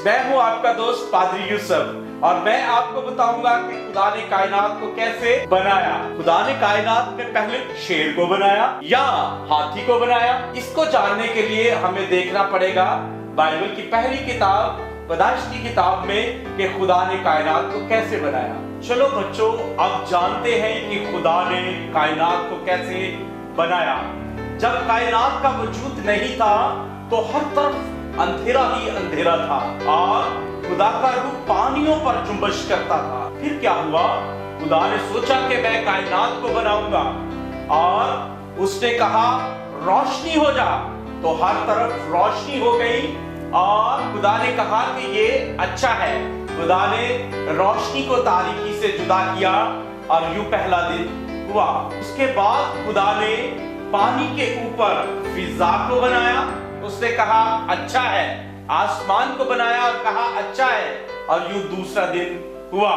मैं हूँ आपका दोस्त पादरी यूसुफ और मैं आपको बताऊंगा कि खुदा ने कायनात को कैसे बनाया। खुदा ने कायनात में पहले शेर को बनाया या हाथी को बनाया। इसको जानने के लिए हमें देखना पड़ेगा बाइबल की पहली किताब पैदाइश की किताब में कि खुदा ने कायनात को कैसे बनाया। चलो बच्चों, अब जानते हैं कि खुदा ने कायनात को कैसे बनाया। जब कायनात का वजूद नहीं था तो हर तरफ अंधेरा ही अंधेरा था और खुदा का रूह पानियों पर जुम्बश करता था। फिर क्या हुआ? खुदा ने सोचा कि मैं कायनात को बनाऊंगा और उसने कहा रोशनी हो जा, तो हर तरफ रोशनी हो गई और खुदा ने कहा कि ये अच्छा है। खुदा ने रोशनी को तारीकी से जुदा किया और यूं पहला दिन हुआ। उसके बाद खुदा ने पानी के ऊपर फिजा को बनाया। उसने कहा अच्छा है। आसमान को बनाया और कहा अच्छा है और यूं दूसरा दिन हुआ।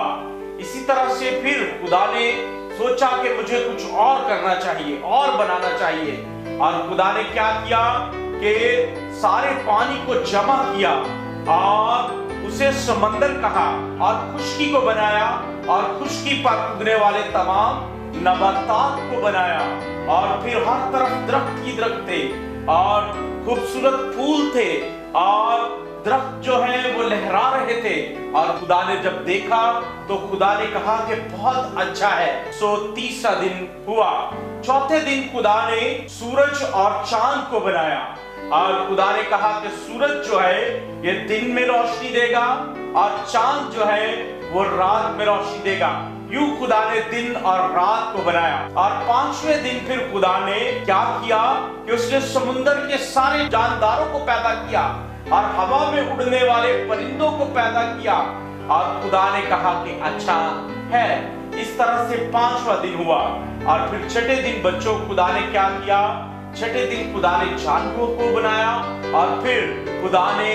इसी तरह से फिर खुदा ने सोचा कि मुझे कुछ और करना चाहिए और बनाना चाहिए और खुदा ने क्या किया कि सारे पानी को जमा किया और उसे समंदर कहा और खुश्की को बनाया और खुश्की पर उगने वाले तमाम नबातात को बनाया और फिर हर तरफ दरख्त ही दरख्त थे और खूबसूरत फूल थे और दरख्त जो है वो लहरा रहे थे। और खुदा ने जब देखा तो खुदा ने कहा कि बहुत अच्छा है। सो तीसरा दिन हुआ। चौथे दिन खुदा ने सूरज और चांद को बनाया और खुदा ने कहा कि सूरज जो है ये दिन में रोशनी देगा और चांद जो है वो रात में रोशनी देगा। यूं खुदा ने दिन और रात को बनाया। और पांचवें दिन फिर खुदा ने क्या किया कि उसने समुद्र के सारे जानदारों को पैदा किया और हवा में उड़ने वाले परिंदों को पैदा किया और खुदा ने कहा कि अच्छा है। इस तरह से पांचवा दिन हुआ और फिर छठे दिन बच्चों खुदा ने क्या किया? छठे दिन खुदा ने जानवरों को बनाया और फिर खुदा ने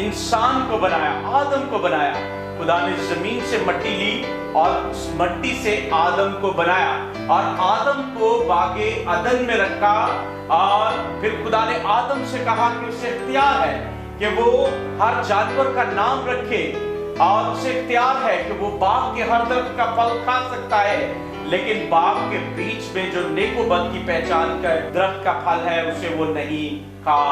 इंसान को बनाया, आदम को बनाया। खुदा ने जमीन से मट्टी ली और उस मट्टी से आदम को बनाया और आदम को बागे अदन में रखा और फिर खुदा ने आदम से कहा कि उसे इख्तियार है कि वो हर जानवर का नाम रखे और उसे इख्तियार है कि वो बाग के हर दरख्त का फल खा सकता है, लेकिन बाग के बीच में जो नेको बद की पहचान का दरख्त का फल है उसे वो नहीं खा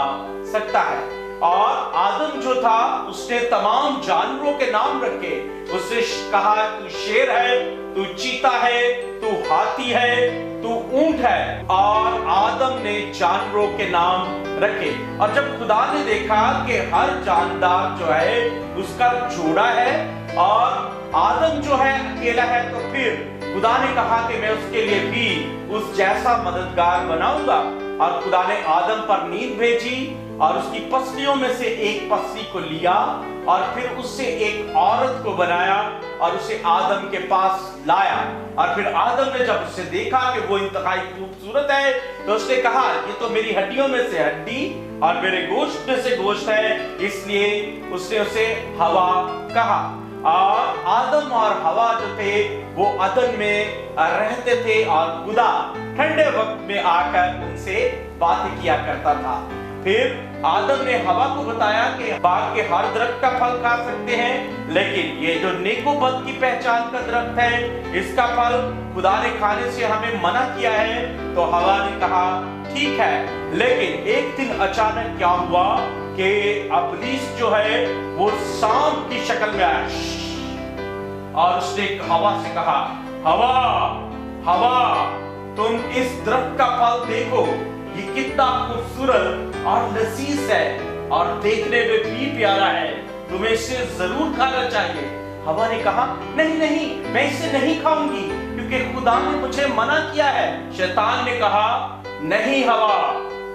सकता है। और आदम जो था उसने तमाम जानवरों के नाम रखे। उससे कहा तू शेर है, तू चीता है, तू हाथी है, तू ऊंट है। और आदम ने जानवरों के नाम रखे। और जब खुदा ने देखा कि हर जानदार जो है उसका जोड़ा है और आदम जो है अकेला है, तो फिर खुदा ने कहा कि मैं उसके लिए भी उस जैसा मददगार बनाऊंगा। और खुदा ने आदम पर नींद भेजी और उसकी पसलियों में से एक पसली को लिया और फिर उससे एक औरत को बनाया और उसे आदम के पास लाया। और फिर आदम ने जब उसे देखा कि वो इंतहाई खूबसूरत है तो उसने कहा ये तो मेरी हड्डियों में से हड्डी और मेरे गोश्त में से गोश्त है, इसलिए उसने उसे हवा कहा। और आदम और हवा जो थे वो अदन में रहते थे और खुदा ठंडे वक्त में आकर उनसे बातें किया करता था। फिर आदम ने हवा को बताया कि बाग के हर दरख्त का फल खा सकते हैं, लेकिन ये जो नेको बद की पहचान का दरख्त है इसका फल खुदा ने खाने से हमें मना किया है। तो हवा ने कहा ठीक है। लेकिन एक दिन अचानक क्या हुआ कि इब्लीस जो है वो सांप की शक्ल में आया और उसने हवा से कहा हवा हवा तुम इस दरख्त का फल देखो, ये कितना खूबसूरत और लजीज है और देखने में भी प्यारा है, तुम्हें इसे जरूर खाना चाहिए। हवा ने कहा नहीं नहीं, मैं इसे नहीं खाऊंगी क्योंकि खुदा ने मुझे मना किया है। शैतान ने कहा नहीं हवा,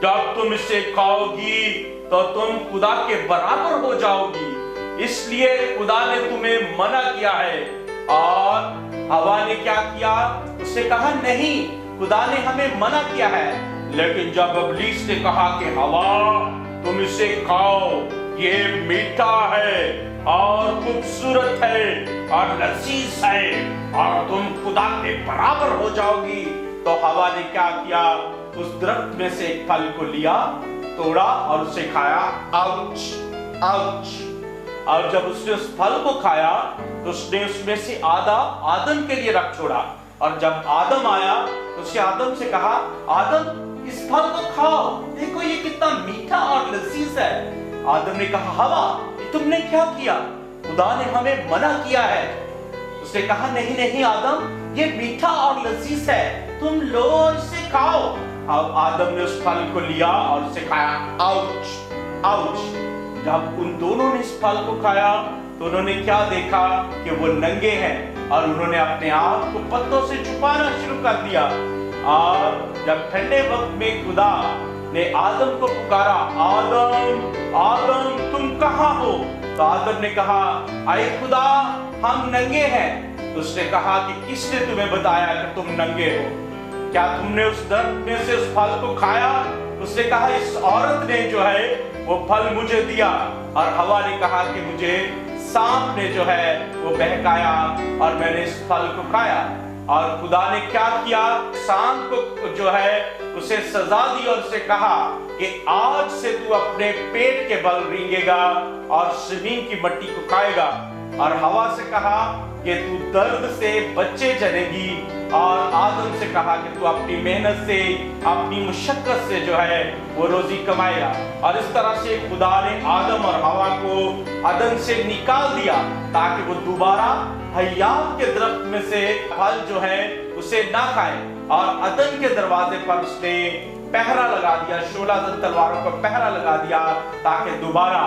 जब तुम इसे खाओगी तो तुम खुदा के बराबर हो जाओगी, इसलिए खुदा ने तुम्हें मना किया है। और हवा ने क्या किया? उसने कहा नहीं, खुदा ने हमें मना किया है। लेकिन जब इब्लीस ने कहा कि हवा तुम इसे खाओ, ये मीठा है और खूबसूरत है और लजीज है और तुम खुदा के बराबर हो जाओगी, तो हवा ने क्या किया? उस दरख्त में से एक फल को लिया, तोड़ा और उसे खाया। Ouch ouch. اور جب उसने उस फल को खाया तो उसने उसमें से आधा आदम के लिए रख छोड़ा, और जब आदम आया तो उसने आदम से कहा, आदम इस फल को खाओ, देखो ये कितना मीठा और लजीज है। आदम ने कहा, हवा ये तुमने क्या किया, खुदा ने हमें मना किया है। उसने कहा, नहीं नहीं आदम, ये मीठा और लजीज है, तुम लो और इसे खाओ। अब आदम ने उस फल को लिया और उसे खाया। Ouch ouch. जब उन दोनों ने इस फल को खाया तो उन्होंने क्या देखा कि वो नंगे हैं, और उन्होंने अपने आप को पत्तों से छुपाना शुरू कर दिया। और जब ठंडे वक्त में खुदा ने आदम को पुकारा, आदम आदम तुम कहाँ हो, तो आदम ने कहा, आए खुदा हम नंगे हैं। उसने कहा कि किसने तुम्हें बताया कि तुम नंगे हो, क्या तुमने उस दरख्त में से उस फल को खाया? उसने कहा, इस औरत ने जो है वो फल मुझे दिया। और हवा ने कहा कि मुझे सांप ने जो है वो बहकाया और मैंने इस फल को खाया। और खुदा ने क्या किया, सांप को जो है उसे सजा दी और उसे कहा कि आज से तू अपने पेट के बल रेंगेगा और जमीन की मिट्टी को खाएगा। और हवा से कहा कि तू दर्द से बच्चे जनेगी, और आदम से कहा कि तू अपनी मेहनत से, अपनी मुशक्कत से जो है वो रोजी कमाएगा। और इस तरह से खुदा ने आदम और हवा को अदन से निकाल दिया ताकि वो दोबारा हयात के दरख्त में से फल जो है उसे ना खाए। और अदन के दरवाजे पर उसने पहरा लगा दिया, 16 तलवारों का पहरा लगा दिया ताकि दोबारा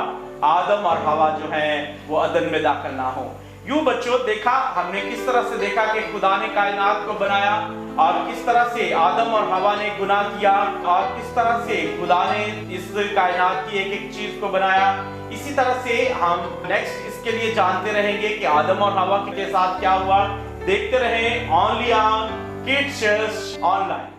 आदम और हवा जो है वो अदन में दाखिल ना हो। यूं बच्चों देखा हमने किस तरह से देखा कि खुदा ने कायनात को बनाया और किस तरह से आदम और हवा ने गुनाह किया, और किस तरह से खुदा ने इस कायनात की एक एक चीज को बनाया। इसी तरह से हम नेक्स्ट इसके लिए जानते रहेंगे कि आदम और हवा के साथ क्या हुआ। देखते रहें ओनली ऑन किड्स ऑनलाइन।